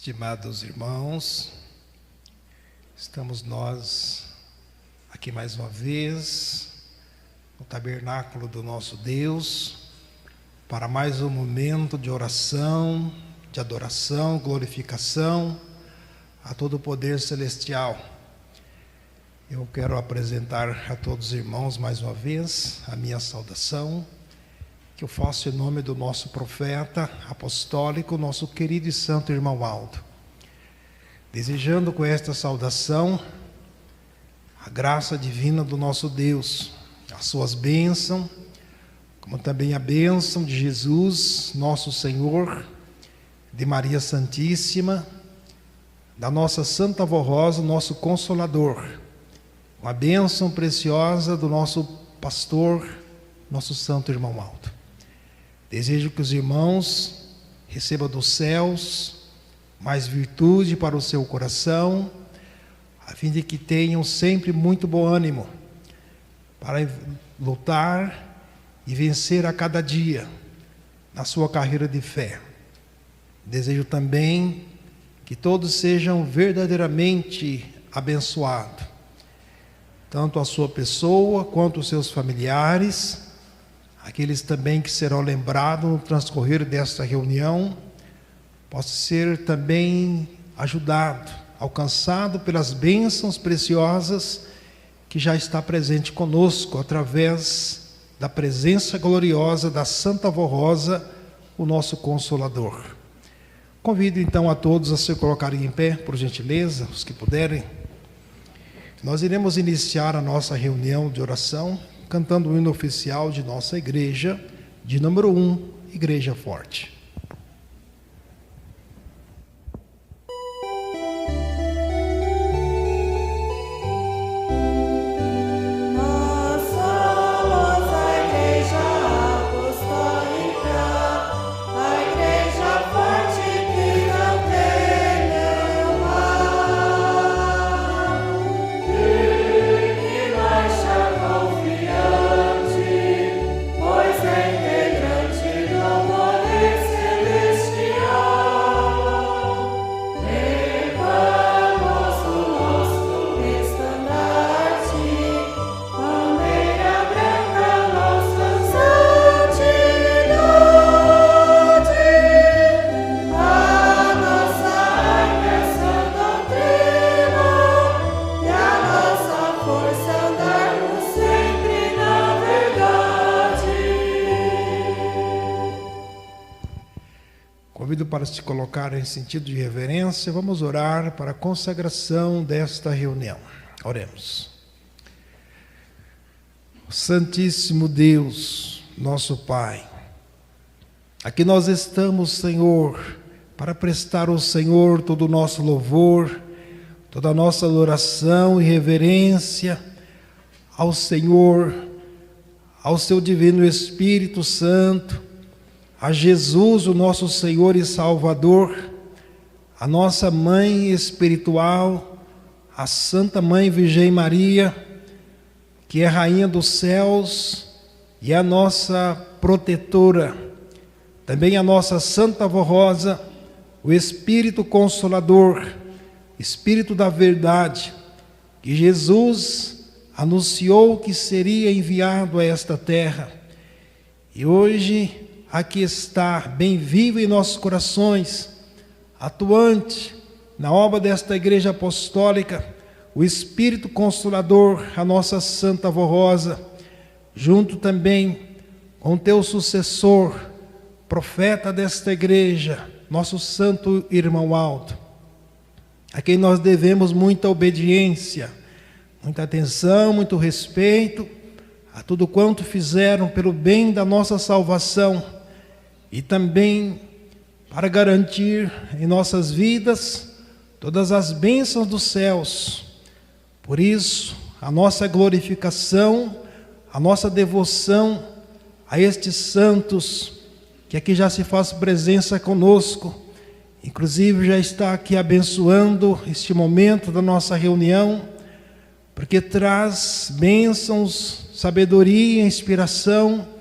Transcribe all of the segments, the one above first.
Estimados irmãos, estamos nós aqui mais uma vez no tabernáculo do nosso Deus para mais um momento de oração, de adoração, glorificação a todo o poder celestial. Eu quero apresentar a todos os irmãos mais uma vez a minha saudação, que eu faço em nome do nosso profeta apostólico, nosso querido e santo irmão Aldo, desejando com esta saudação a graça divina do nosso Deus, as suas bênçãos, como também a bênção de Jesus, nosso Senhor, de Maria Santíssima, da nossa Santa Avó Rosa, nosso Consolador, uma bênção preciosa do nosso pastor, nosso santo irmão Aldo. Desejo que os irmãos recebam dos céus mais virtude para o seu coração, a fim de que tenham sempre muito bom ânimo para lutar e vencer a cada dia na sua carreira de fé. Desejo também que todos sejam verdadeiramente abençoados, tanto a sua pessoa quanto os seus familiares, aqueles também que serão lembrados no transcorrer desta reunião, possa ser também ajudado, alcançado pelas bênçãos preciosas que já está presente conosco, através da presença gloriosa da Santa Avó Rosa, o nosso Consolador. Convido então a todos a se colocarem em pé, por gentileza, os que puderem. Nós iremos iniciar a nossa reunião de oração cantando o hino oficial de nossa igreja, de número 1, Igreja Forte. Para se colocar em sentido de reverência, vamos orar para a consagração desta reunião. Oremos. Santíssimo Deus, nosso Pai, aqui nós estamos, Senhor, para prestar ao Senhor todo o nosso louvor, toda a nossa adoração e reverência ao Senhor, ao seu divino Espírito Santo, a Jesus, o nosso Senhor e Salvador, a nossa Mãe espiritual, a Santa Mãe Virgem Maria, que é Rainha dos céus e a nossa protetora, também a nossa Santa Avó Rosa, o Espírito Consolador, Espírito da verdade, que Jesus anunciou que seria enviado a esta terra, e hoje aqui está, bem vivo em nossos corações, atuante na obra desta igreja apostólica, o Espírito Consolador, a nossa Santa Avó Rosa, junto também com teu sucessor, profeta desta igreja, nosso santo irmão Aldo, a quem nós devemos muita obediência, muita atenção, muito respeito, a tudo quanto fizeram pelo bem da nossa salvação, e também para garantir em nossas vidas todas as bênçãos dos céus. Por isso, a nossa glorificação, a nossa devoção a estes santos, que aqui já se faz presença conosco, inclusive já está aqui abençoando este momento da nossa reunião, porque traz bênçãos, sabedoria e inspiração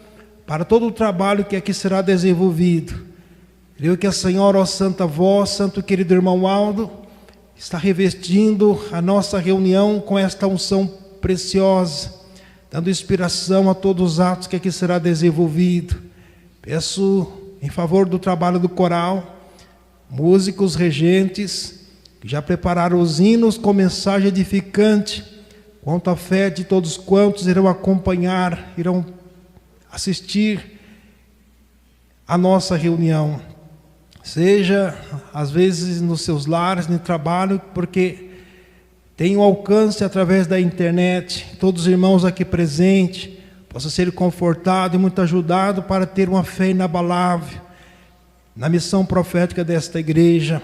para todo o trabalho que aqui será desenvolvido. Creio que a Senhora, ó Santa Vós, Santo querido irmão Aldo, está revestindo a nossa reunião com esta unção preciosa, dando inspiração a todos os atos que aqui será desenvolvido. Peço em favor do trabalho do coral, músicos, regentes, que já prepararam os hinos com mensagem edificante, quanto à fé de todos quantos irão acompanhar, irão assistir a nossa reunião. Seja, às vezes, nos seus lares, no trabalho, porque tem um alcance através da internet, todos os irmãos aqui presentes, possam ser confortados e muito ajudados para ter uma fé inabalável na missão profética desta igreja.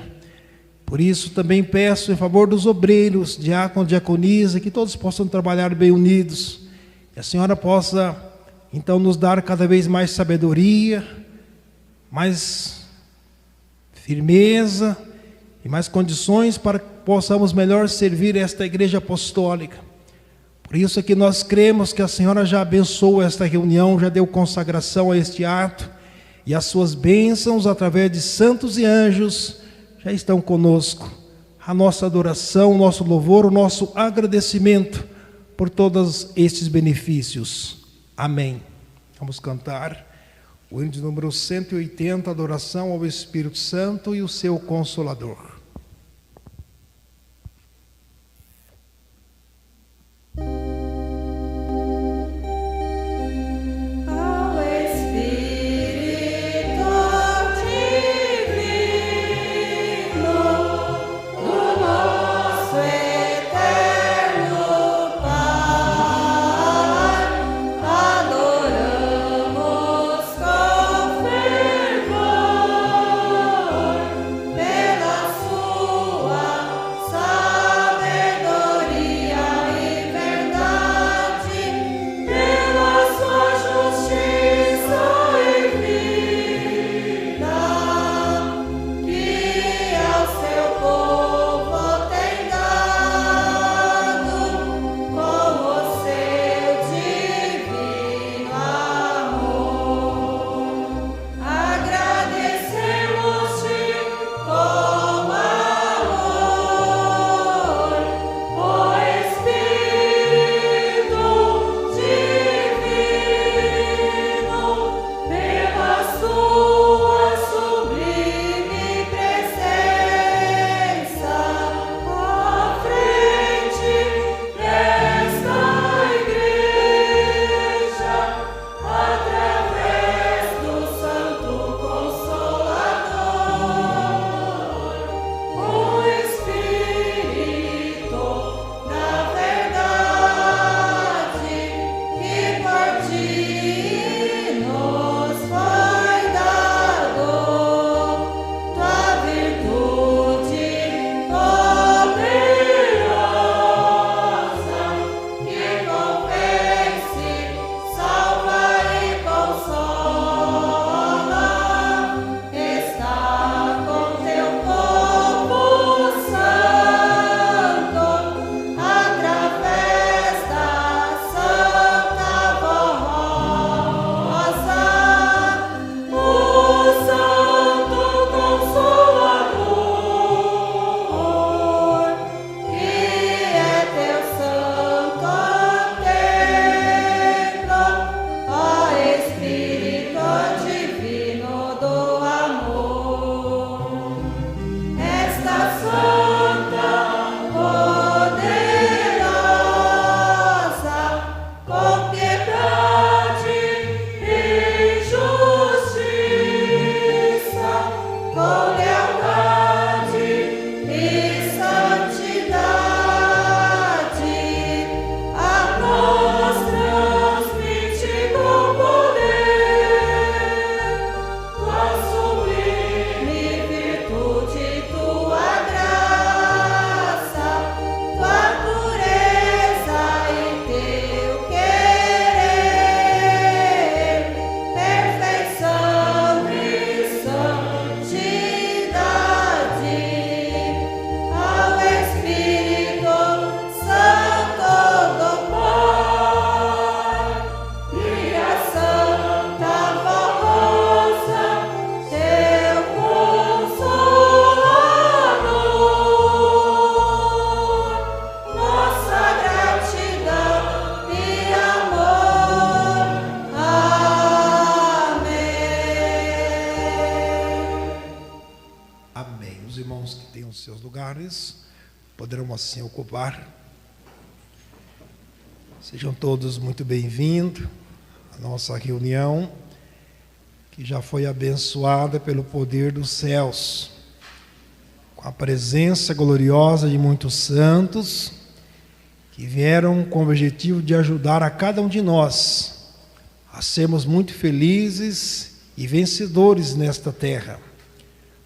Por isso também peço em favor dos obreiros, diácono, diaconisa, que todos possam trabalhar bem unidos. Que a Senhora possa, então, nos dar cada vez mais sabedoria, mais firmeza e mais condições para que possamos melhor servir esta igreja apostólica. Por isso é que nós cremos que a Senhora já abençoou esta reunião, já deu consagração a este ato, e as suas bênçãos através de santos e anjos já estão conosco. A nossa adoração, o nosso louvor, o nosso agradecimento por todos estes benefícios. Amém. Vamos cantar o hino de número 180, adoração ao Espírito Santo e o seu Consolador. Sua poderão assim ocupar. Sejam todos muito bem-vindos à nossa reunião, que já foi abençoada pelo poder dos céus, com a presença gloriosa de muitos santos, que vieram com o objetivo de ajudar a cada um de nós a sermos muito felizes e vencedores nesta terra.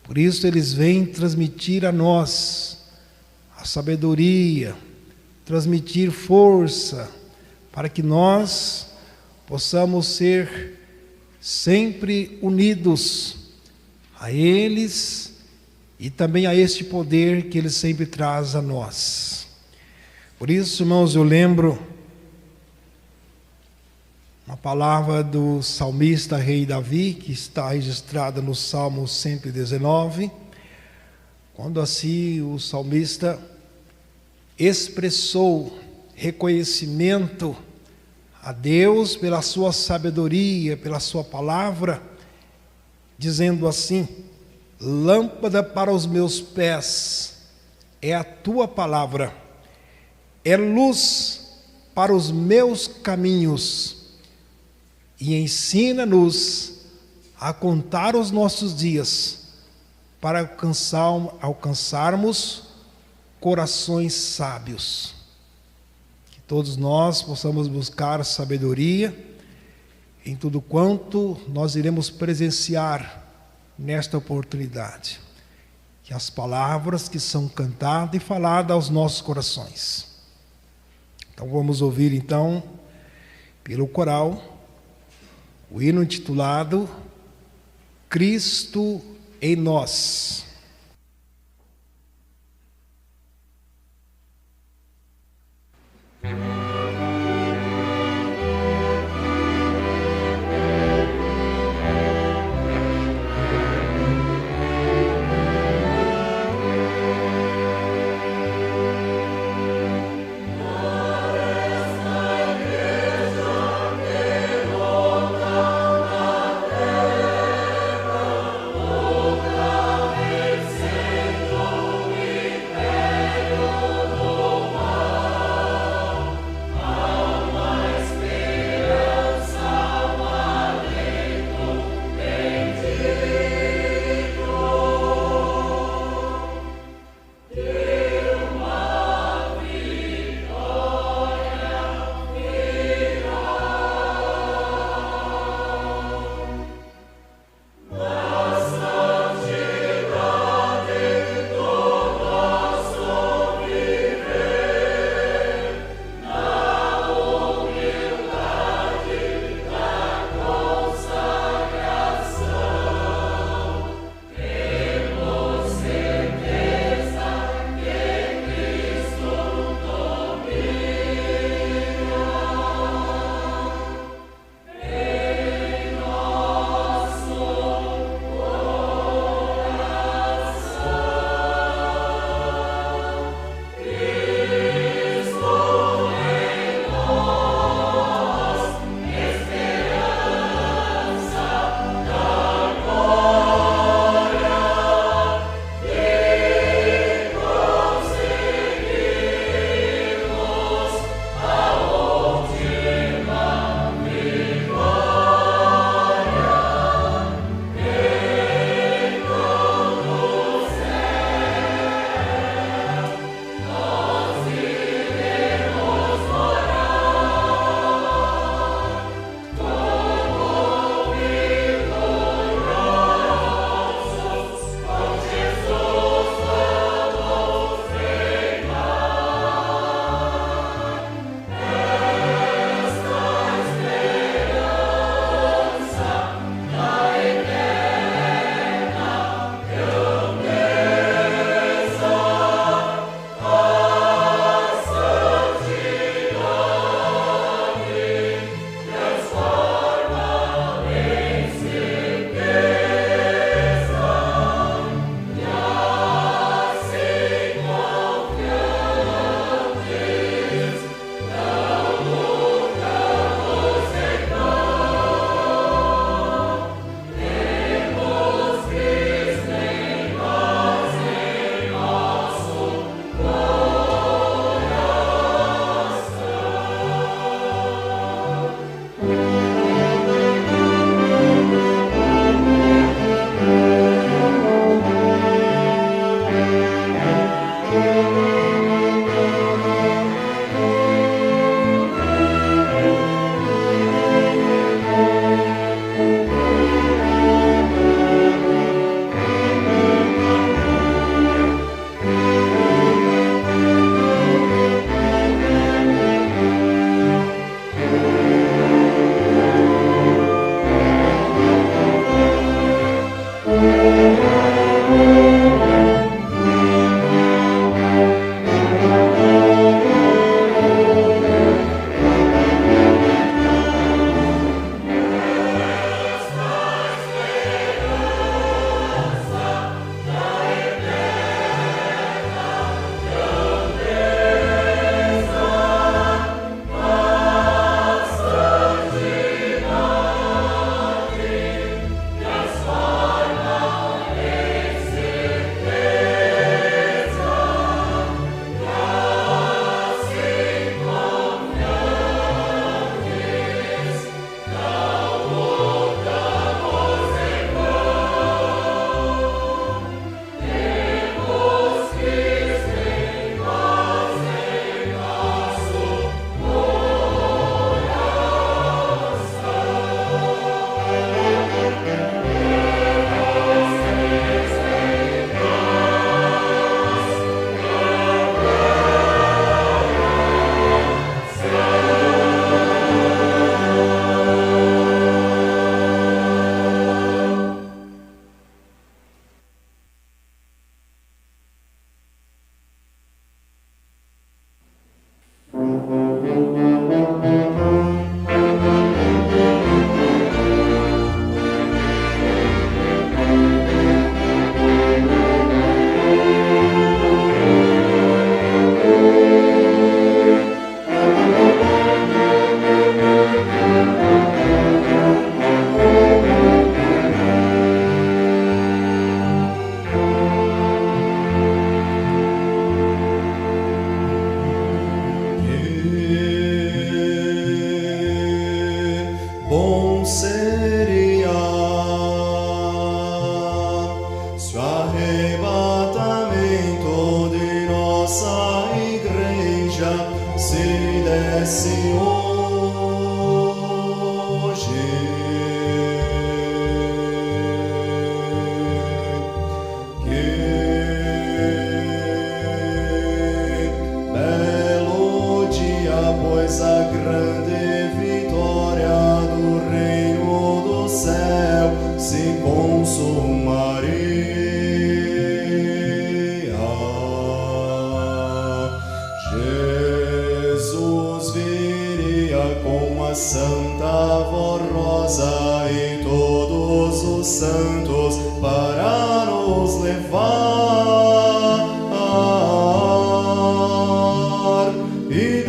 Por isso eles vêm transmitir a nós a sabedoria, transmitir força, para que nós possamos ser sempre unidos a eles e também a este poder que eles sempre traz a nós. Por isso, irmãos, eu lembro uma palavra do salmista rei Davi, que está registrada no Salmo 119, quando assim o salmista expressou reconhecimento a Deus pela sua sabedoria, pela sua palavra, dizendo assim: lâmpada para os meus pés é a tua palavra, é luz para os meus caminhos, e ensina-nos a contar os nossos dias, para alcançarmos corações sábios. Que todos nós possamos buscar sabedoria em tudo quanto nós iremos presenciar nesta oportunidade. Que as palavras que são cantadas e faladas aos nossos corações. Então vamos ouvir então, pelo coral, o hino intitulado Cristo em Nós. Amen. se desse hoje. Que belo dia, pois a grande vitória do reino do céu se consumaria. Santa Voz Rosa e todos os santos para nos levar, e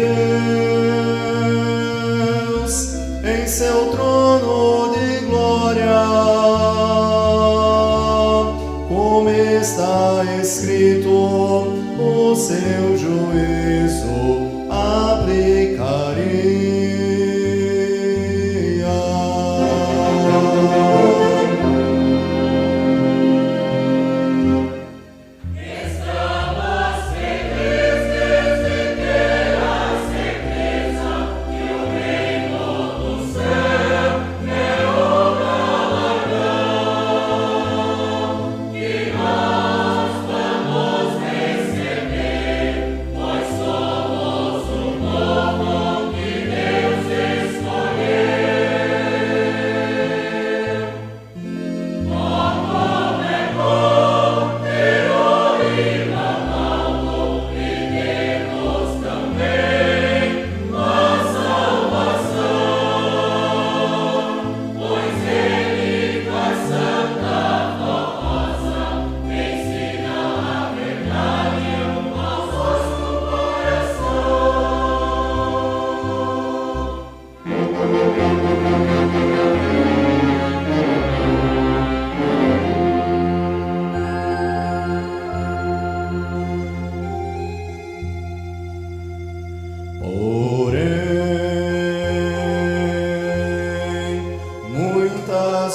Deus em seu trono de glória, como está escrito, o seu juízo aplicaria.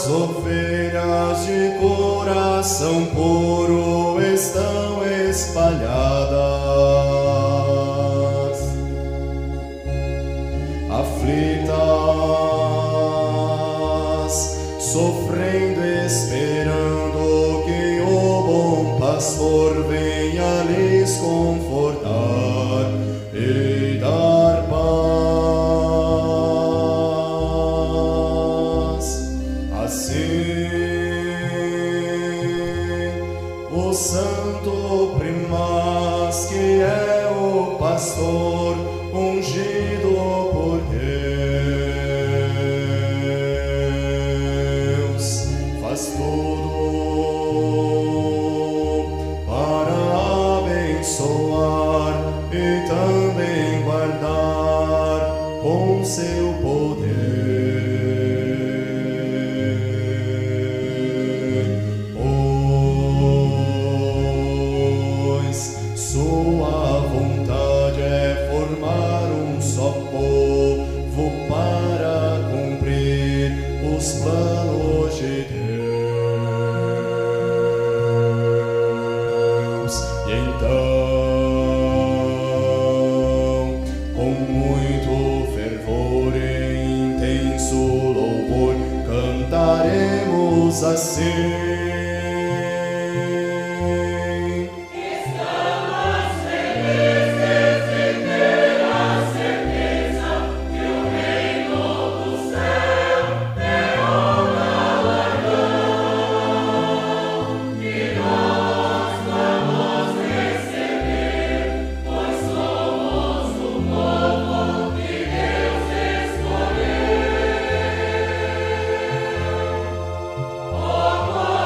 Ovelhas de coração puro estão espalhadas, aflitas, sofrendo, esperando que o bom pastor venha lhes confortar e dar paz. Assim, o santo primaz, que é o pastor ungido por Deus, faz tudo para abençoar e também guardar com seu poder. Sua vontade é formar um só povo para cumprir os planos de Deus. E então, com muito fervor e intenso louvor, cantaremos assim. Oh,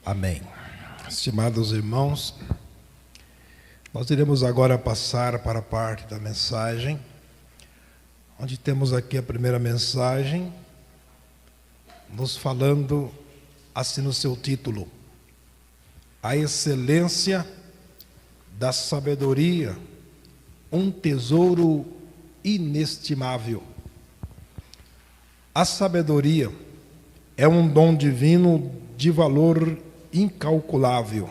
Amém. Estimados irmãos, nós iremos agora passar para a parte da mensagem, onde temos aqui a primeira mensagem, nos falando assim no seu título: a excelência da sabedoria, um tesouro inestimável. A sabedoria é um dom divino de valor incalculável.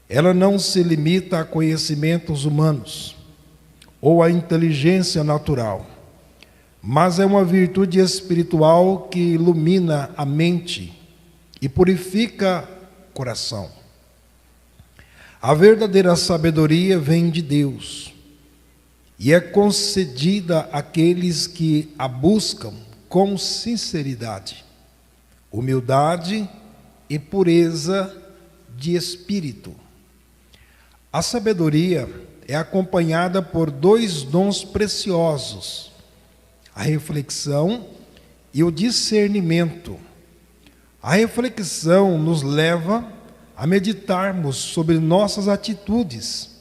Ela não se limita a conhecimentos humanos ou à inteligência natural, mas é uma virtude espiritual que ilumina a mente e purifica o coração. A verdadeira sabedoria vem de Deus e é concedida àqueles que a buscam com sinceridade, humildade e pureza de espírito. A sabedoria é acompanhada por dois dons preciosos: a reflexão e o discernimento. A reflexão nos leva a meditarmos sobre nossas atitudes,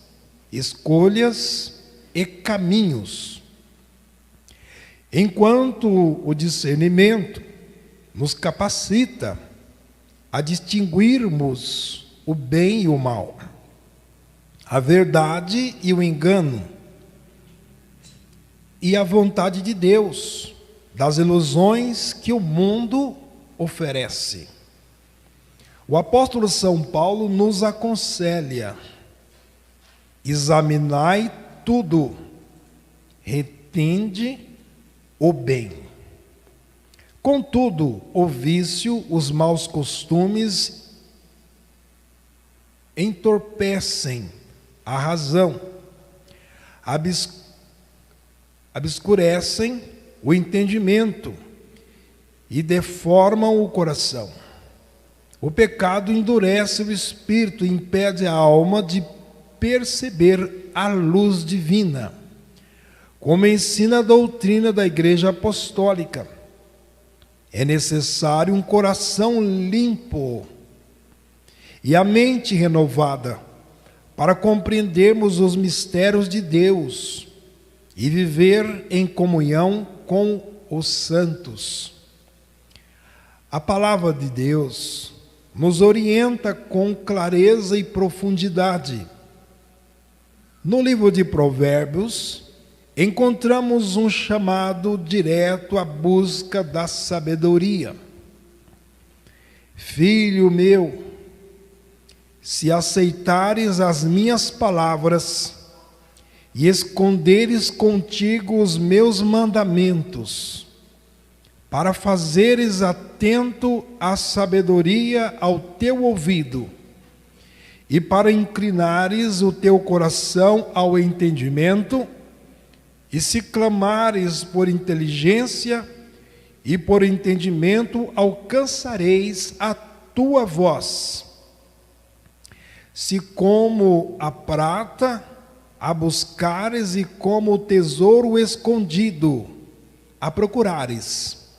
escolhas e caminhos, enquanto o discernimento nos capacita a distinguirmos o bem e o mal, a verdade e o engano, e a vontade de Deus, das ilusões que o mundo oferece. O apóstolo São Paulo nos aconselha: examinai tudo, retende o bem. Contudo, o vício, os maus costumes entorpecem a razão, obscurecem o entendimento e deformam o coração. O pecado endurece o espírito e impede a alma de perceber a luz divina, como ensina a doutrina da Igreja Apostólica. É necessário um coração limpo e a mente renovada para compreendermos os mistérios de Deus e viver em comunhão com os santos. A palavra de Deus nos orienta com clareza e profundidade. No livro de Provérbios, encontramos um chamado direto à busca da sabedoria. Filho meu, se aceitares as minhas palavras e esconderes contigo os meus mandamentos, para fazeres atento à sabedoria ao teu ouvido, e para inclinares o teu coração ao entendimento, e se clamares por inteligência e por entendimento, alcançareis a tua voz. Se como a prata a buscares e como o tesouro escondido a procurares,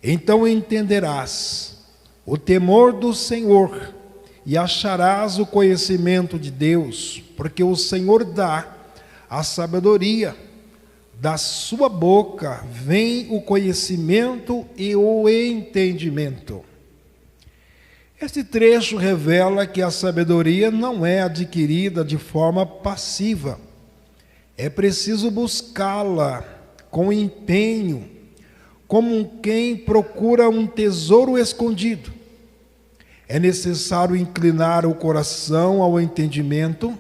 então entenderás o temor do Senhor e acharás o conhecimento de Deus, porque o Senhor dá a sabedoria. Da sua boca vem o conhecimento e o entendimento. Este trecho revela que a sabedoria não é adquirida de forma passiva. É preciso buscá-la com empenho, como quem procura um tesouro escondido. É necessário inclinar o coração ao entendimento,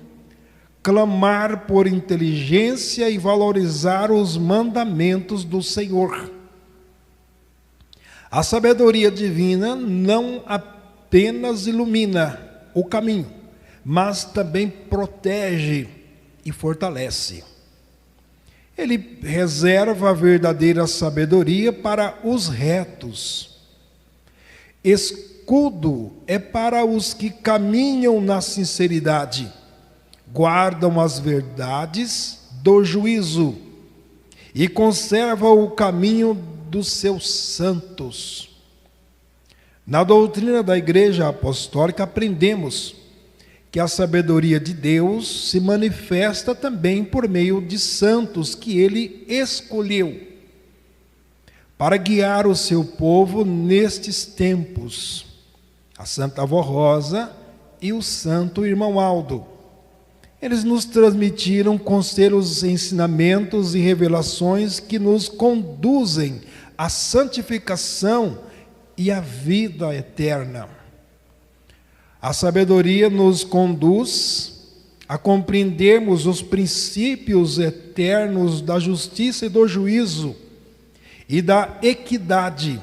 clamar por inteligência e valorizar os mandamentos do Senhor. A sabedoria divina não apenas ilumina o caminho, mas também protege e fortalece. Ele reserva a verdadeira sabedoria para os retos. Escudo é para os que caminham na sinceridade, guardam as verdades do juízo e conservam o caminho dos seus santos. Na doutrina da Igreja Apostólica aprendemos que a sabedoria de Deus se manifesta também por meio de santos que Ele escolheu para guiar o seu povo nestes tempos, a Santa Avó Rosa e o Santo Irmão Aldo. Eles nos transmitiram conselhos, ensinamentos e revelações que nos conduzem à santificação e à vida eterna. A sabedoria nos conduz a compreendermos os princípios eternos da justiça e do juízo e da equidade,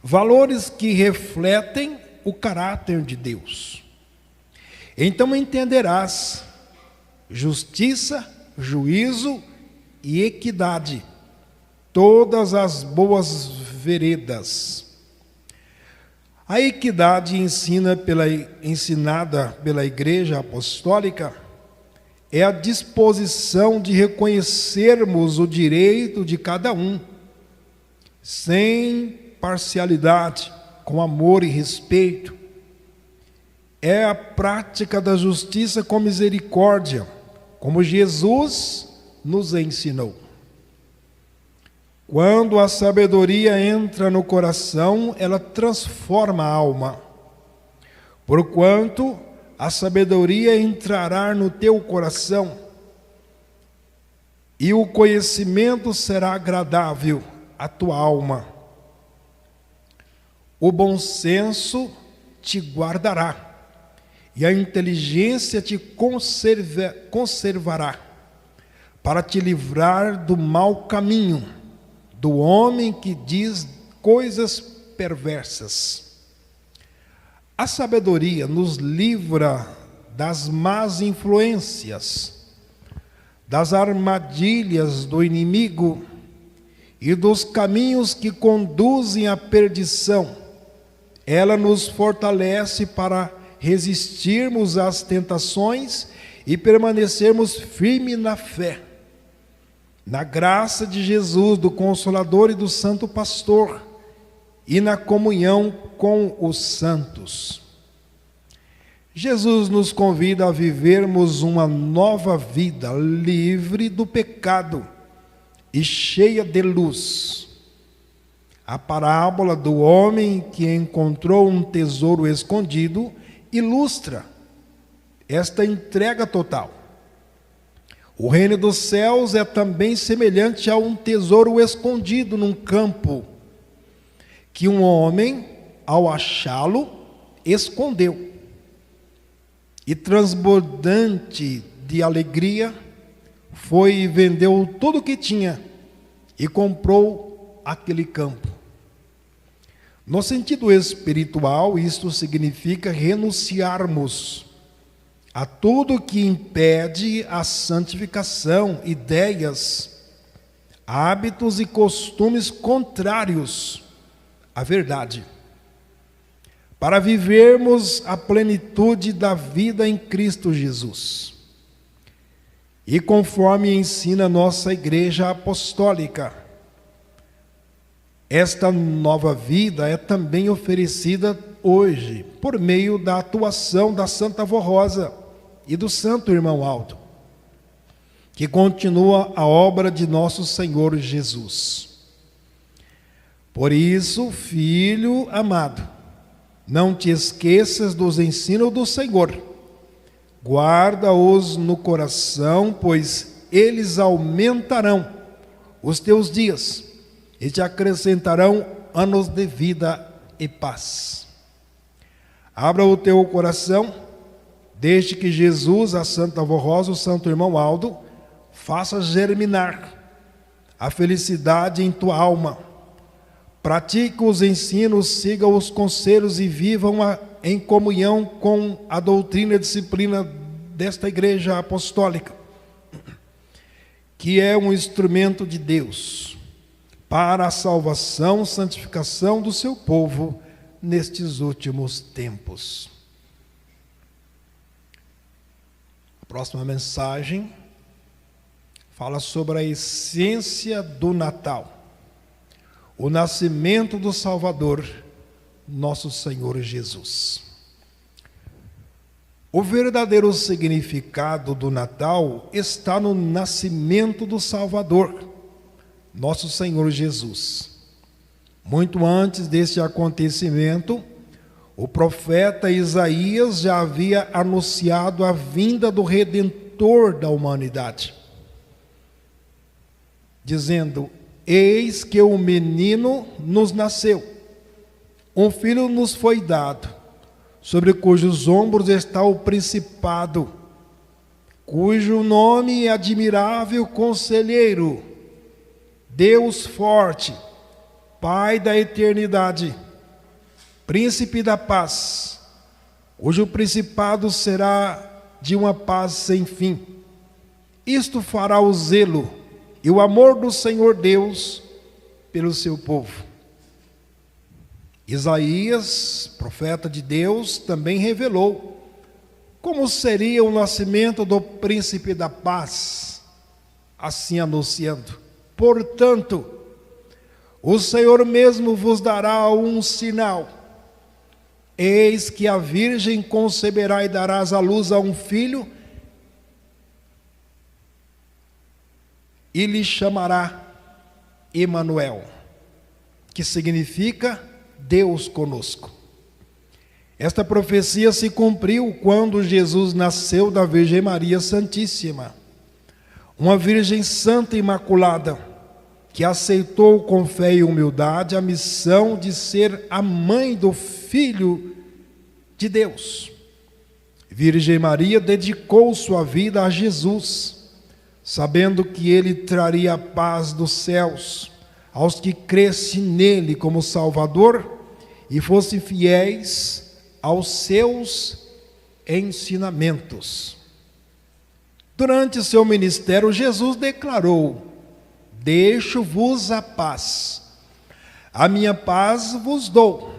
valores que refletem o caráter de Deus. Então entenderás justiça, juízo e equidade, todas as boas veredas. A equidade ensinada pela Igreja Apostólica é a disposição de reconhecermos o direito de cada um, sem parcialidade, com amor e respeito. É a prática da justiça com misericórdia, como Jesus nos ensinou. Quando a sabedoria entra no coração, ela transforma a alma. Porquanto a sabedoria entrará no teu coração, e o conhecimento será agradável à tua alma. O bom senso te guardará, e a inteligência te conservará, para te livrar do mau caminho, do homem que diz coisas perversas. A sabedoria nos livra das más influências, das armadilhas do inimigo e dos caminhos que conduzem à perdição. Ela nos fortalece para resistirmos às tentações e permanecermos firmes na fé, na graça de Jesus, do Consolador e do Santo Pastor, e na comunhão com os santos. Jesus nos convida a vivermos uma nova vida, livre do pecado e cheia de luz. A parábola do homem que encontrou um tesouro escondido ilustra esta entrega total. O reino dos céus é também semelhante a um tesouro escondido num campo, que um homem, ao achá-lo, escondeu. E transbordante de alegria, foi e vendeu tudo o que tinha e comprou aquele campo. No sentido espiritual, isto significa renunciarmos a tudo que impede a santificação, ideias, hábitos e costumes contrários à verdade, para vivermos a plenitude da vida em Cristo Jesus. E conforme ensina nossa Igreja Apostólica, esta nova vida é também oferecida hoje por meio da atuação da Santa Avó Rosa e do Santo Irmão Aldo, que continua a obra de nosso Senhor Jesus. Por isso, filho amado, não te esqueças dos ensinos do Senhor, guarda-os no coração, pois eles aumentarão os teus dias e te acrescentarão anos de vida e paz. Abra o teu coração, deixe que Jesus, a Santa Avó Rosa, o Santo Irmão Aldo, faça germinar a felicidade em tua alma. Pratique os ensinos, siga os conselhos e vivam em comunhão com a doutrina e disciplina desta Igreja Apostólica, que é um instrumento de Deus para a salvação, santificação do seu povo nestes últimos tempos. A próxima mensagem fala sobre a essência do Natal, o nascimento do Salvador nosso Senhor Jesus. O verdadeiro significado do Natal está no nascimento do Salvador, nosso Senhor Jesus. Muito antes deste acontecimento, o profeta Isaías já havia anunciado a vinda do Redentor da humanidade, dizendo: eis que um menino nos nasceu, um filho nos foi dado, sobre cujos ombros está o principado, cujo nome é Admirável Conselheiro, Deus Forte, Pai da Eternidade, Príncipe da Paz, cujo principado será de uma paz sem fim. Isto fará o zelo e o amor do Senhor Deus pelo seu povo. Isaías, profeta de Deus, também revelou como seria o nascimento do Príncipe da Paz, assim anunciando: portanto, o Senhor mesmo vos dará um sinal. Eis que a virgem conceberá e darás à luz a um filho, e lhe chamará Emanuel, que significa Deus conosco. Esta profecia se cumpriu quando Jesus nasceu da Virgem Maria Santíssima, uma Virgem Santa e Imaculada, que aceitou com fé e humildade a missão de ser a mãe do Filho de Deus. Virgem Maria dedicou sua vida a Jesus, sabendo que ele traria a paz dos céus aos que crescem nele como Salvador e fossem fiéis aos seus ensinamentos. Durante seu ministério, Jesus declarou: deixo-vos a paz, a minha paz vos dou,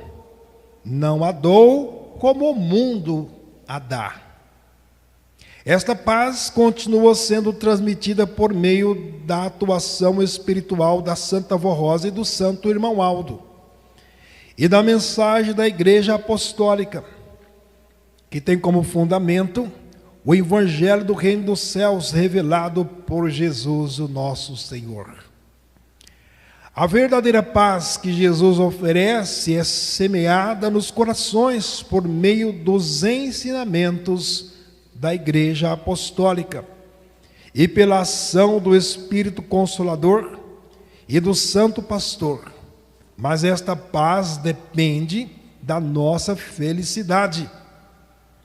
não a dou como o mundo a dá. Esta paz continua sendo transmitida por meio da atuação espiritual da Santa Vó Rosa e do Santo Irmão Aldo, e da mensagem da Igreja Apostólica, que tem como fundamento o Evangelho do Reino dos Céus revelado por Jesus, o nosso Senhor. A verdadeira paz que Jesus oferece é semeada nos corações por meio dos ensinamentos da Igreja Apostólica e pela ação do Espírito Consolador e do Santo Pastor. Mas esta paz depende da nossa felicidade,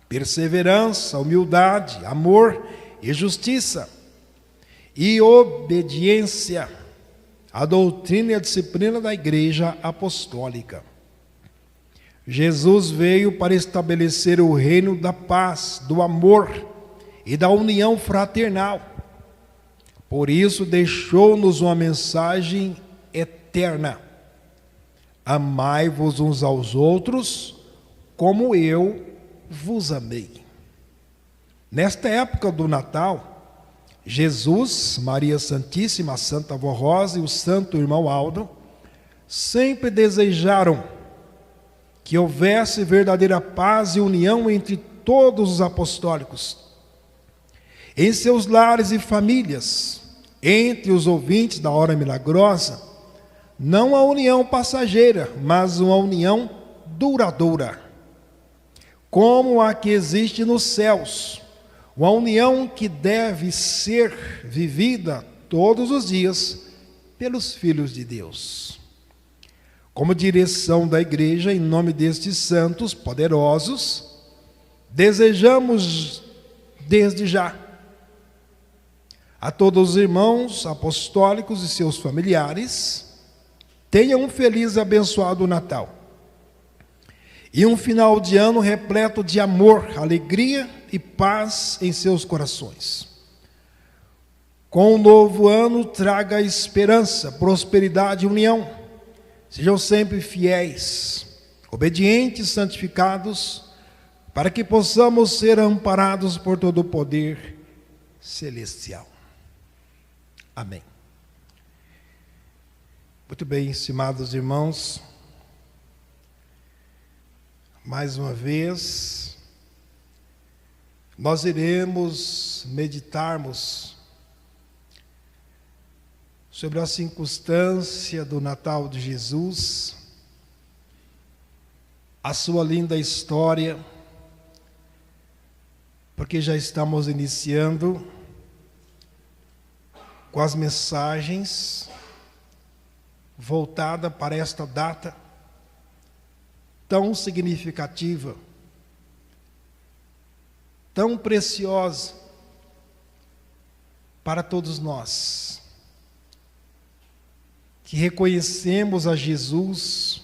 perseverança, humildade, amor e justiça, e obediência à doutrina e à disciplina da Igreja Apostólica. Jesus veio para estabelecer o reino da paz, do amor e da união fraternal. Por isso deixou-nos uma mensagem eterna: amai-vos uns aos outros como eu vos amei. Nesta época do Natal, Jesus, Maria Santíssima, a Santa Vó Rosa e o Santo Irmão Aldo sempre desejaram que houvesse verdadeira paz e união entre todos os apostólicos, em seus lares e famílias, entre os ouvintes da hora milagrosa, não a união passageira, mas uma união duradoura, como a que existe nos céus, uma união que deve ser vivida todos os dias pelos filhos de Deus. Como direção da Igreja, em nome destes santos poderosos, desejamos desde já a todos os irmãos apostólicos e seus familiares tenham um feliz e abençoado Natal e um final de ano repleto de amor, alegria e paz em seus corações. Com o novo ano, traga esperança, prosperidade e união. Sejam sempre fiéis, obedientes, santificados, para que possamos ser amparados por todo o poder celestial. Amém. Muito bem, estimados irmãos, mais uma vez, nós iremos meditarmos sobre a circunstância do Natal de Jesus, a sua linda história, porque já estamos iniciando com as mensagens voltadas para esta data tão significativa, tão preciosa para todos nós, que reconhecemos a Jesus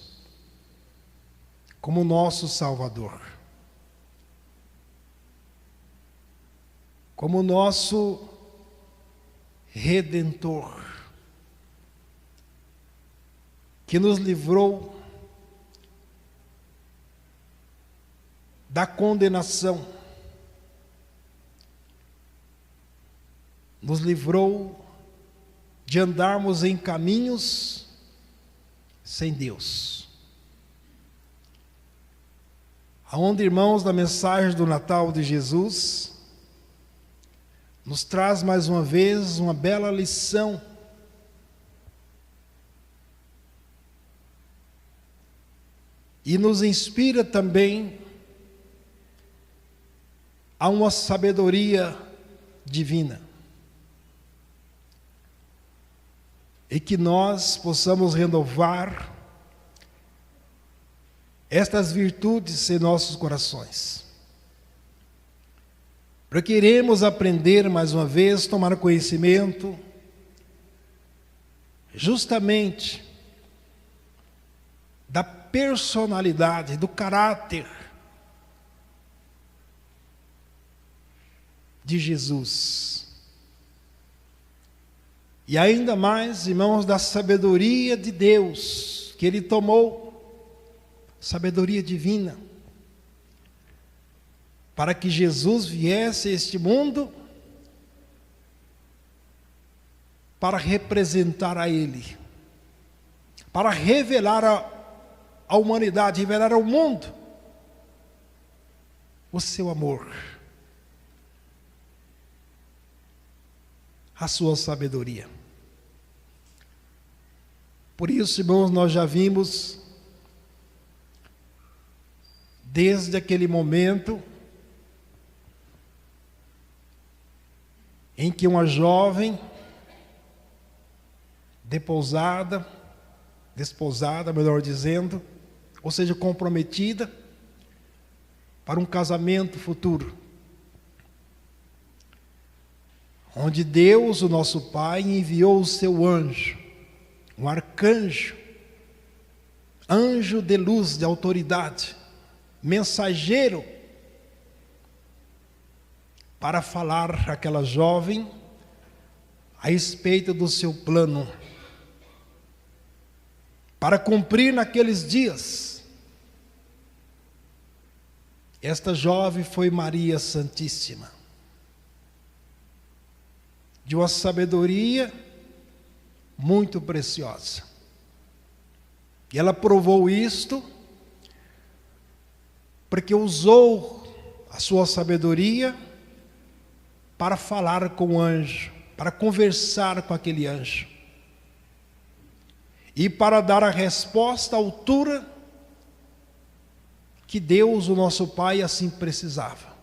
como nosso Salvador, como nosso Redentor, que nos livrou da condenação, nos livrou de andarmos em caminhos sem Deus. Aonde, irmãos, da mensagem do Natal de Jesus, nos traz mais uma vez uma bela lição e nos inspira também a uma sabedoria divina, e que nós possamos renovar estas virtudes em nossos corações, porque iremos aprender mais uma vez, tomar conhecimento justamente da personalidade, do caráter de Jesus. E ainda mais, irmãos, da sabedoria de Deus, que Ele tomou, sabedoria divina, para que Jesus viesse a este mundo para representar a Ele, para revelar à humanidade, revelar ao mundo o seu amor, a sua sabedoria. Por isso, irmãos, nós já vimos, desde aquele momento em que uma jovem desposada, melhor dizendo, ou seja, comprometida para um casamento futuro, onde Deus, o nosso Pai, enviou o seu anjo, um arcanjo, anjo de luz, de autoridade, mensageiro, para falar àquela jovem a respeito do seu plano, para cumprir naqueles dias. Esta jovem foi Maria Santíssima, de uma sabedoria muito preciosa. E ela provou isto porque usou a sua sabedoria para falar com o anjo, para conversar com aquele anjo, e para dar a resposta à altura que Deus, o nosso Pai, assim precisava.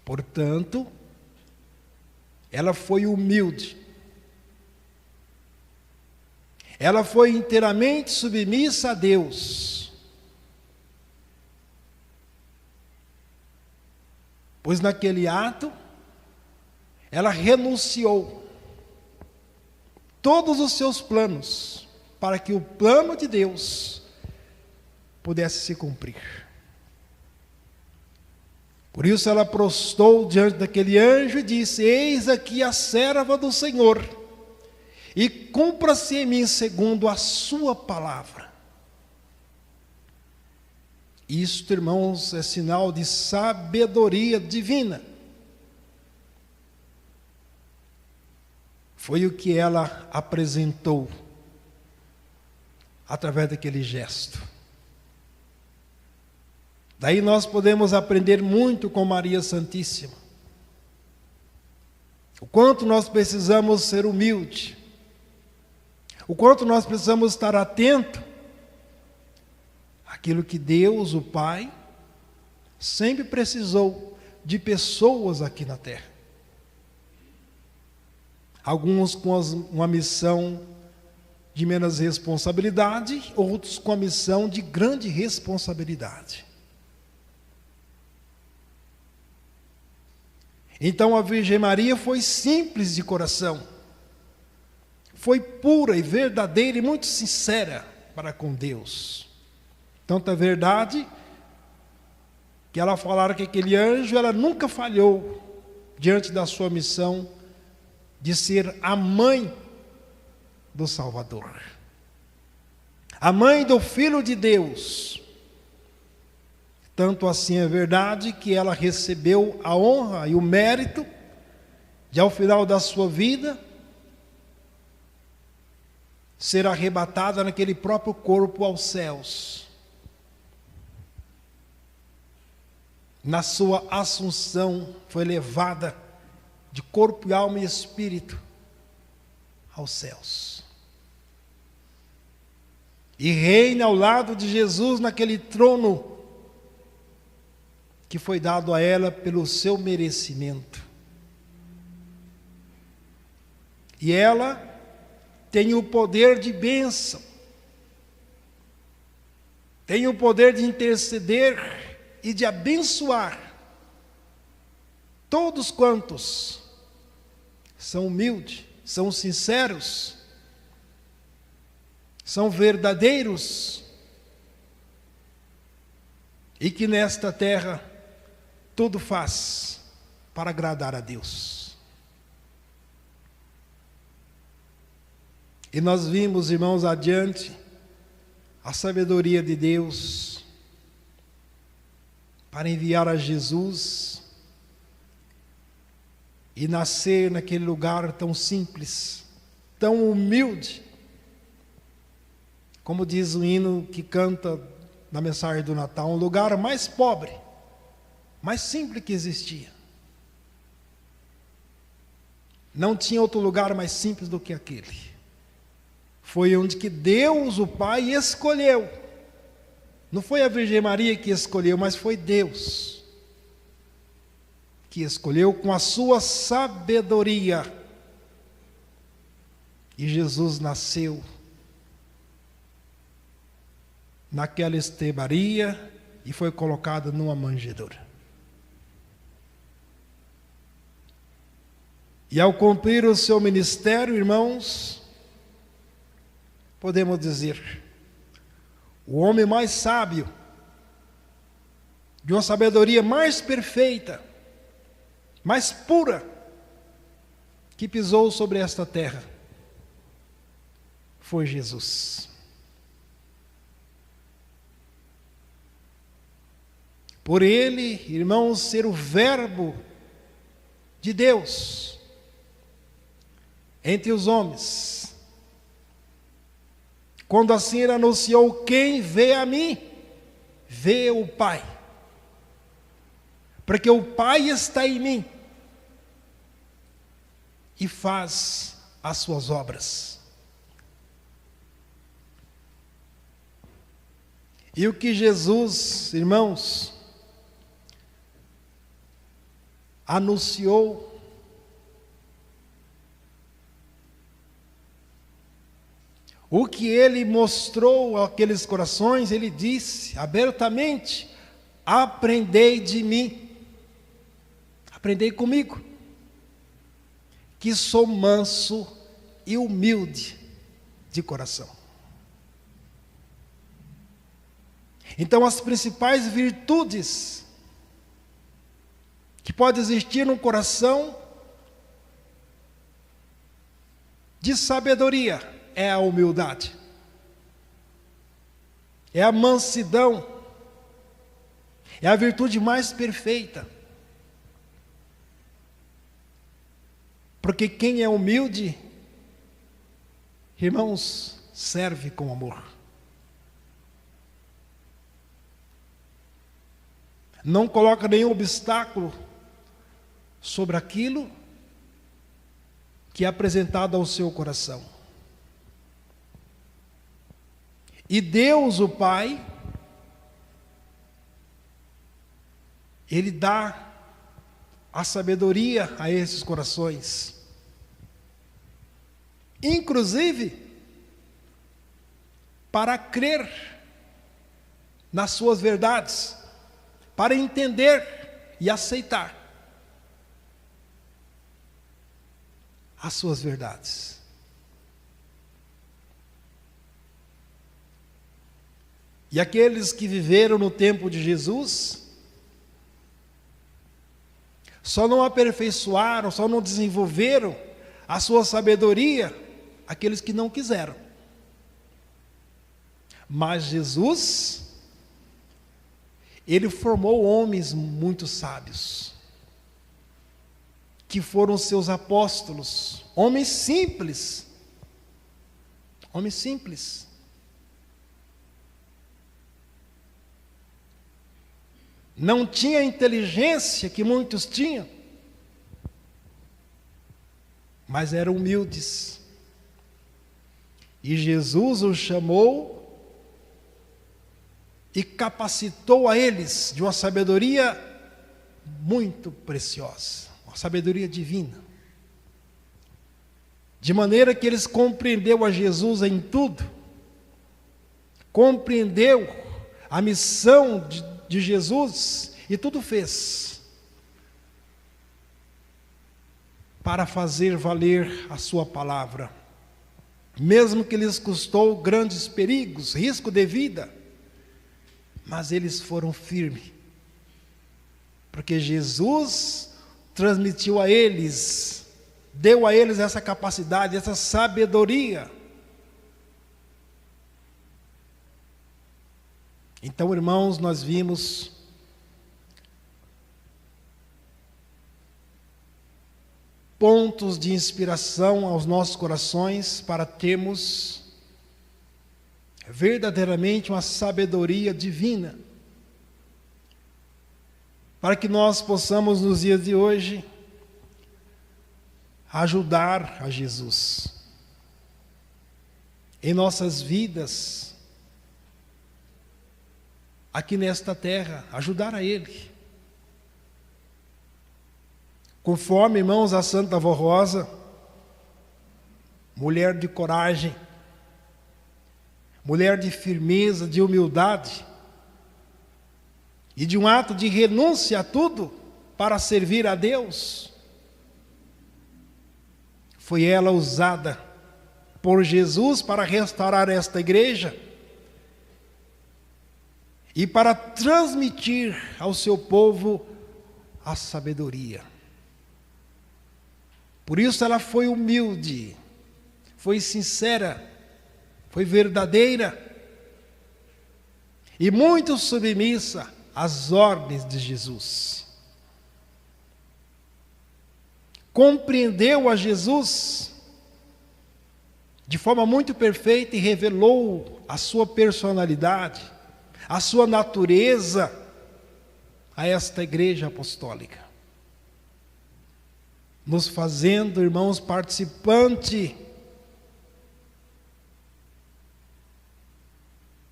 Portanto, ela foi humilde, ela foi inteiramente submissa a Deus, pois naquele ato ela renunciou todos os seus planos para que o plano de Deus pudesse se cumprir. Por isso ela prostou diante daquele anjo e disse: eis aqui a serva do Senhor, e cumpra-se em mim segundo a sua palavra. Isto, irmãos, é sinal de sabedoria divina. Foi o que ela apresentou através daquele gesto. Daí nós podemos aprender muito com Maria Santíssima. O quanto nós precisamos ser humildes. O quanto nós precisamos estar atentos àquilo que Deus, o Pai, sempre precisou de pessoas aqui na terra. Alguns com uma missão de menos responsabilidade, outros com a missão de grande responsabilidade. Então a Virgem Maria foi simples de coração, foi pura e verdadeira e muito sincera para com Deus. Tanta verdade que ela falara que aquele anjo, ela nunca falhou diante da sua missão de ser a mãe do Salvador, a mãe do Filho de Deus. Tanto assim é verdade que ela recebeu a honra e o mérito de, ao final da sua vida, ser arrebatada naquele próprio corpo aos céus. Na sua assunção foi levada de corpo, alma e espírito aos céus. E reina ao lado de Jesus naquele trono que foi dado a ela pelo seu merecimento. E ela tem o poder de bênção, tem o poder de interceder e de abençoar todos quantos são humildes, são sinceros, são verdadeiros, e que nesta terra tudo faz para agradar a Deus. E nós vimos, irmãos, adiante, a sabedoria de Deus para enviar a Jesus e nascer naquele lugar tão simples, tão humilde, como diz o hino que canta na mensagem do Natal, um lugar mais pobre, mais simples que existia. Não tinha outro lugar mais simples do que aquele. Foi onde que Deus, o Pai, escolheu. Não foi a Virgem Maria que escolheu, mas foi Deus que escolheu com a sua sabedoria. E Jesus nasceu naquela estrebaria e foi colocado numa manjedoura. E ao cumprir o seu ministério, irmãos, podemos dizer, o homem mais sábio, de uma sabedoria mais perfeita, mais pura, que pisou sobre esta terra, foi Jesus. Por ele, irmãos, ser o verbo de Deus entre os homens. Quando assim ele anunciou: quem vê a mim, vê o Pai. Porque o Pai está em mim e faz as suas obras. E o que Jesus, irmãos, anunciou, o que ele mostrou àqueles corações, ele disse abertamente: aprendei de mim, aprendei comigo, que sou manso e humilde de coração. Então, as principais virtudes que pode existir num coração de sabedoria é a humildade, é a mansidão, é a virtude mais perfeita. Porque quem é humilde, irmãos, serve com amor. não coloca nenhum obstáculo sobre aquilo que é apresentado ao seu coração. E Deus, o Pai, Ele dá a sabedoria a esses corações. Inclusive, para crer nas suas verdades, para entender e aceitar as suas verdades. E aqueles que viveram no tempo de Jesus, só não aperfeiçoaram, só não desenvolveram a sua sabedoria, aqueles que não quiseram. Mas Jesus, Ele formou homens muito sábios, que foram seus apóstolos, homens simples, não tinha a inteligência que muitos tinham, mas eram humildes, e Jesus os chamou e capacitou a eles de uma sabedoria muito preciosa, uma sabedoria divina, de maneira que eles compreenderam a Jesus em tudo, compreendeu a missão de Jesus e tudo fez para fazer valer a sua palavra, mesmo que lhes custou grandes perigos, risco de vida, mas eles foram firmes, porque Jesus transmitiu a eles, deu a eles essa capacidade, essa sabedoria. Então, irmãos, nós vimos pontos de inspiração aos nossos corações para termos verdadeiramente uma sabedoria divina, para que nós possamos nos dias de hoje ajudar a Jesus em nossas vidas aqui nesta terra, ajudar a Ele. Conforme, irmãos, a Santa Avó Rosa, mulher de coragem, mulher de firmeza, de humildade, e de um ato de renúncia a tudo para servir a Deus, foi ela usada por Jesus para restaurar esta igreja e para transmitir ao seu povo a sabedoria. Por isso ela foi humilde, foi sincera, foi verdadeira e muito submissa às ordens de Jesus. Compreendeu a Jesus de forma muito perfeita e revelou a sua personalidade, a sua natureza a esta igreja apostólica, nos fazendo, irmãos, participante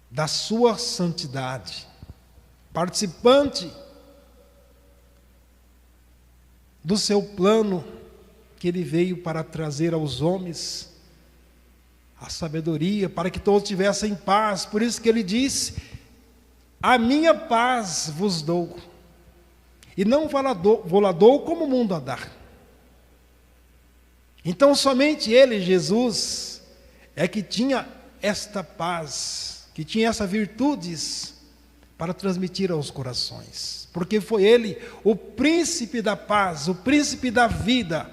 da sua santidade, participante do seu plano que Ele veio para trazer aos homens a sabedoria, para que todos tivessem paz. Por isso que Ele disse: a minha paz vos dou, e não vou lá dou como o mundo a dar. Então somente Ele, Jesus, é que tinha esta paz, que tinha essas virtudes para transmitir aos corações, porque foi Ele o príncipe da paz, o príncipe da vida.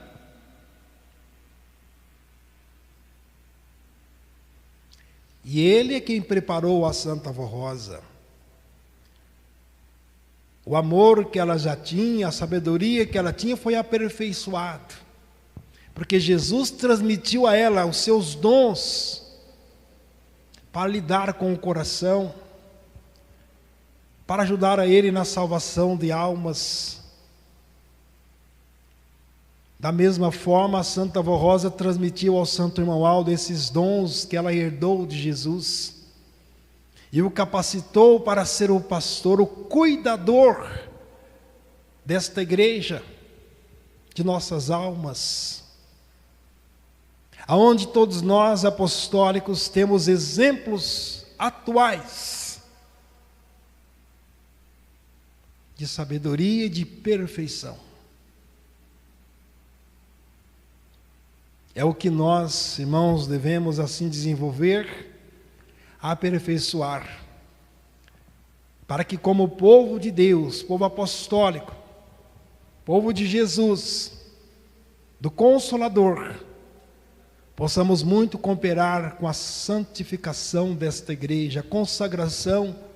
E Ele é quem preparou a Santa Avó Rosa. O amor que ela já tinha, a sabedoria que ela tinha foi aperfeiçoado, porque Jesus transmitiu a ela os seus dons para lidar com o coração, para ajudar a ele na salvação de almas. Da mesma forma, a Santa Avó Rosa transmitiu ao Santo Irmão Aldo esses dons que ela herdou de Jesus e o capacitou para ser o pastor, o cuidador desta igreja, de nossas almas, aonde todos nós apostólicos temos exemplos atuais de sabedoria e de perfeição. É o que nós, irmãos, devemos assim desenvolver, aperfeiçoar, para que como povo de Deus, povo apostólico, povo de Jesus, do Consolador, possamos muito cooperar com a santificação desta igreja, a consagração,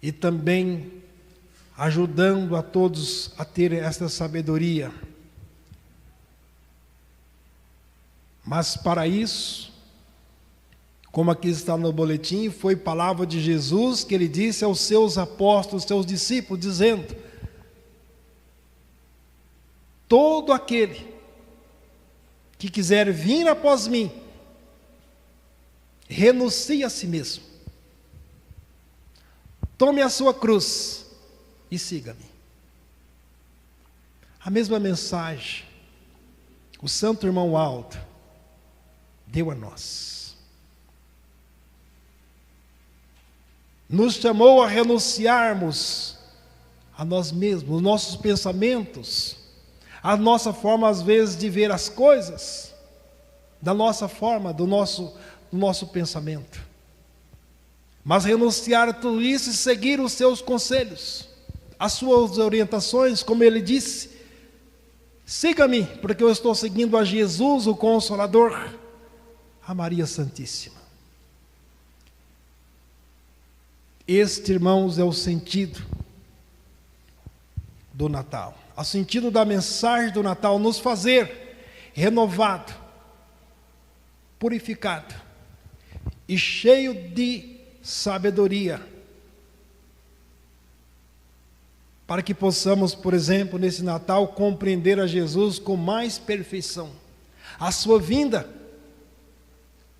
e também ajudando a todos a ter esta sabedoria. Mas para isso, como aqui está no boletim, foi palavra de Jesus que ele disse aos seus apóstolos, seus discípulos, dizendo: todo aquele que quiser vir após mim, renuncie a si mesmo, tome a sua cruz e siga-me. A mesma mensagem o Santo Irmão Aldo deu a nós. Nos chamou a renunciarmos a nós mesmos, os nossos pensamentos, a nossa forma às vezes de ver as coisas, da nossa forma, do nosso pensamento. Mas renunciar a tudo isso e seguir os seus conselhos, as suas orientações, como ele disse: siga-me, porque eu estou seguindo a Jesus, o Consolador, a Maria Santíssima. Este, irmãos, é o sentido do Natal. O sentido da mensagem do Natal: nos fazer renovado, purificado e cheio de sabedoria, para que possamos, por exemplo, nesse Natal, compreender a Jesus com mais perfeição, a sua vinda,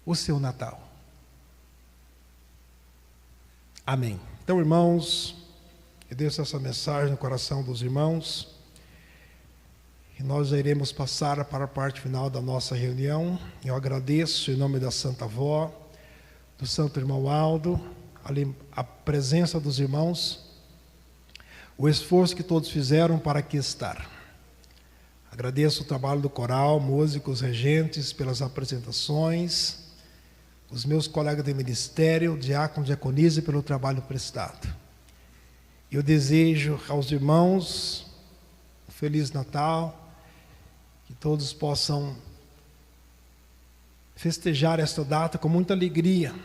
o seu Natal. Amém. Então, irmãos, eu deixo essa mensagem no coração dos irmãos, e nós já iremos passar para a parte final da nossa reunião. Eu agradeço em nome da Santa Avó, do Santo Irmão Aldo, a presença dos irmãos, o esforço que todos fizeram para aqui estar. Agradeço o trabalho do coral, músicos, regentes, pelas apresentações, os meus colegas de ministério, diácono, diaconisa, pelo trabalho prestado. Eu desejo aos irmãos um Feliz Natal, que todos possam festejar esta data com muita alegria,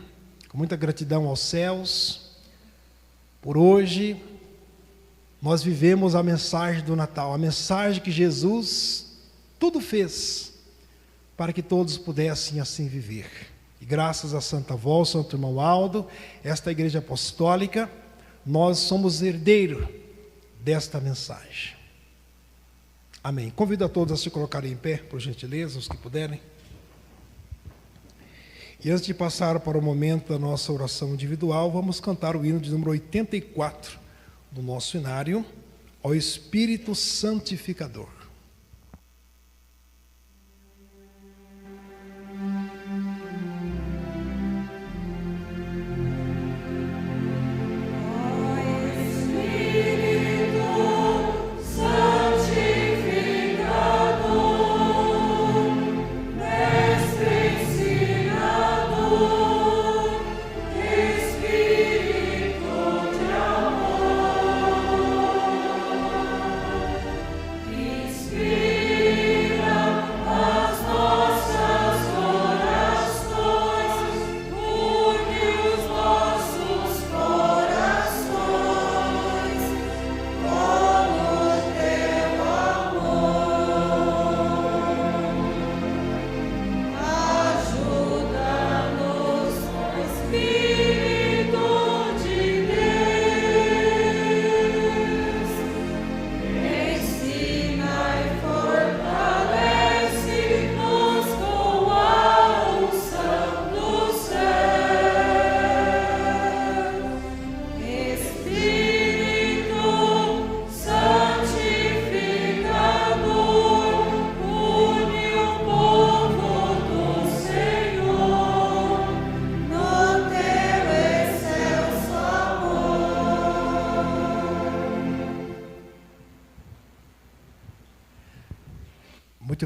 com muita gratidão aos céus. Por hoje, nós vivemos a mensagem do Natal, a mensagem que Jesus tudo fez para que todos pudessem assim viver. E graças a Santa Avó, ao Santo Irmão Aldo, esta igreja apostólica, nós somos herdeiros desta mensagem. Amém. Convido a todos a se colocarem em pé, por gentileza, os que puderem. E antes de passar para o momento da nossa oração individual, vamos cantar o hino de número 84 do nosso inário, ao Espírito Santificador. Espírito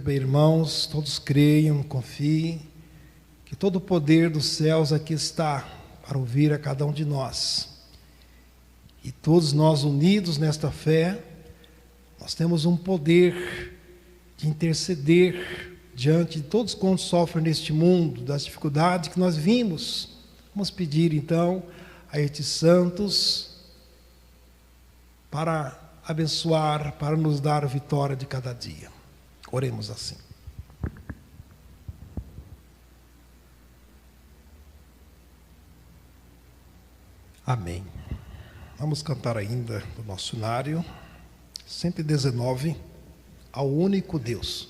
bem, irmãos, todos creiam, confiem, que todo o poder dos céus aqui está para ouvir a cada um de nós. E todos nós unidos nesta fé, nós temos um poder de interceder diante de todos quantos sofrem neste mundo, das dificuldades que nós vimos. Vamos pedir então a estes santos para abençoar, para nos dar a vitória de cada dia. Oremos assim. Amém. Vamos cantar ainda o nosso hinário 119, ao único Deus.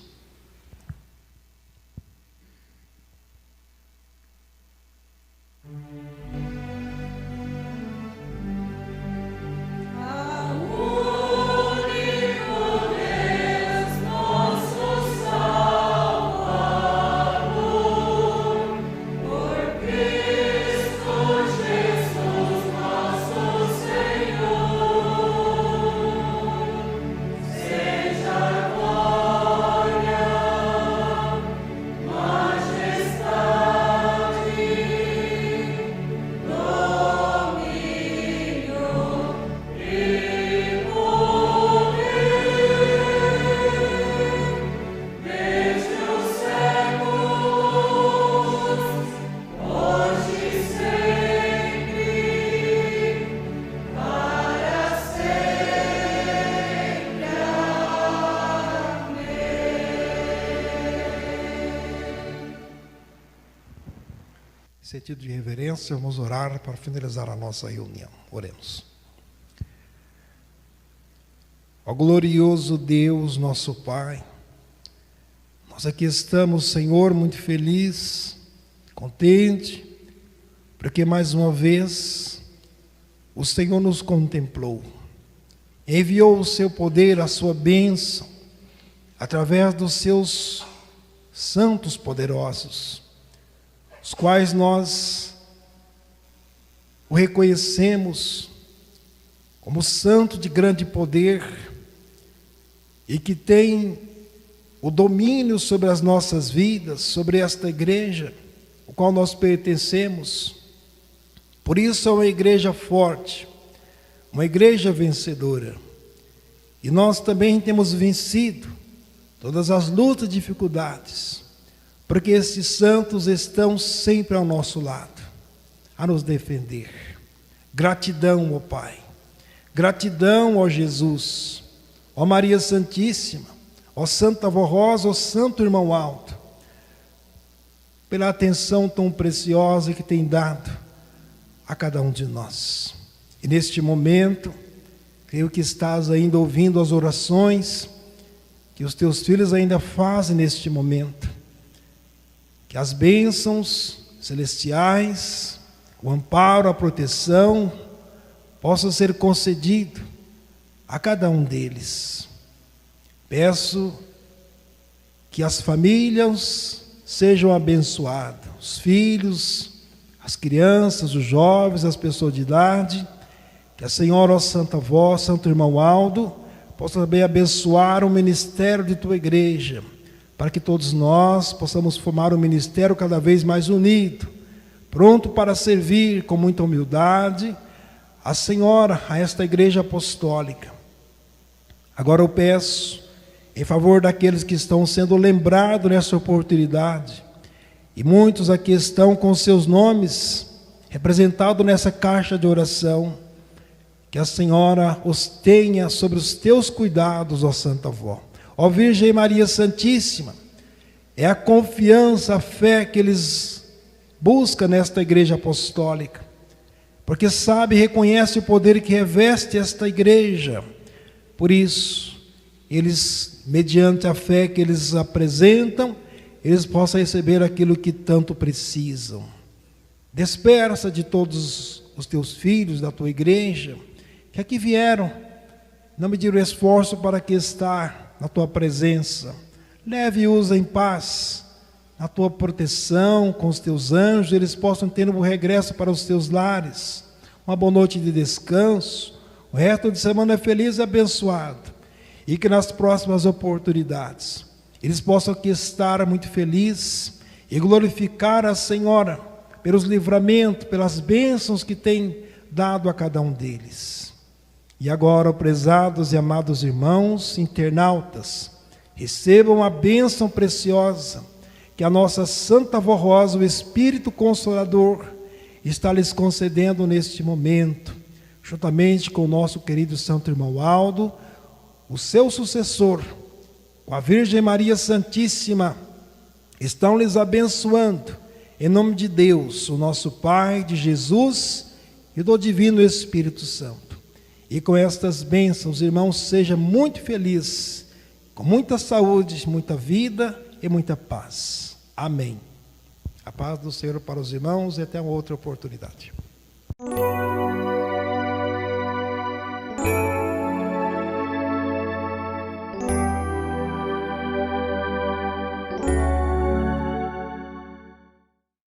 Em sentido de reverência, vamos orar para finalizar a nossa reunião. Oremos. Ó glorioso Deus, nosso Pai, nós aqui estamos, Senhor, muito felizes, contentes, porque mais uma vez o Senhor nos contemplou, enviou o seu poder, a sua bênção, através dos seus santos poderosos, os quais nós o reconhecemos como santo de grande poder e que tem o domínio sobre as nossas vidas, sobre esta igreja, ao qual nós pertencemos. Por isso é uma igreja forte, uma igreja vencedora. E nós também temos vencido todas as lutas e dificuldades, porque esses santos estão sempre ao nosso lado, a nos defender. Gratidão, ó Pai. Gratidão, ó Jesus. Ó Maria Santíssima. Ó Santa Avó Rosa, ó Santo Irmão Alto, pela atenção tão preciosa que tem dado a cada um de nós. E neste momento, creio que estás ainda ouvindo as orações que os teus filhos ainda fazem neste momento. Que as bênçãos celestiais, o amparo, a proteção, possam ser concedido a cada um deles. Peço que as famílias sejam abençoadas, os filhos, as crianças, os jovens, as pessoas de idade, que a Senhora, ó Santa Avó, Santo Irmão Aldo, possa também abençoar o ministério de tua igreja, para que todos nós possamos formar um ministério cada vez mais unido, pronto para servir com muita humildade a Senhora, a esta igreja apostólica. Agora eu peço, em favor daqueles que estão sendo lembrados nessa oportunidade, e muitos aqui estão com seus nomes representados nessa caixa de oração, que a Senhora os tenha sobre os teus cuidados, ó Santa Avó. Ó Virgem Maria Santíssima, é a confiança, a fé que eles buscam nesta igreja apostólica, porque sabe e reconhece o poder que reveste esta igreja. Por isso, eles, mediante a fé que eles apresentam, eles possam receber aquilo que tanto precisam. Dispersa de todos os teus filhos da tua igreja, que aqui vieram, não mediram esforço para que estar na tua presença. Leve-os em paz, na tua proteção, com os teus anjos, eles possam ter um regresso para os teus lares, uma boa noite de descanso, o resto de semana feliz e abençoado, e que nas próximas oportunidades eles possam aqui estar muito felizes e glorificar a Senhora pelos livramentos, pelas bênçãos que tem dado a cada um deles. E agora, prezados e amados irmãos internautas, recebam a bênção preciosa que a nossa Santa Avó Rosa, o Espírito Consolador, está lhes concedendo neste momento, juntamente com o nosso querido Santo Irmão Aldo, o seu sucessor, com a Virgem Maria Santíssima, estão lhes abençoando, em nome de Deus, o nosso Pai, de Jesus e do Divino Espírito Santo. E com estas bênçãos, irmãos, seja muito feliz, com muita saúde, muita vida e muita paz. Amém. A paz do Senhor para os irmãos e até uma outra oportunidade.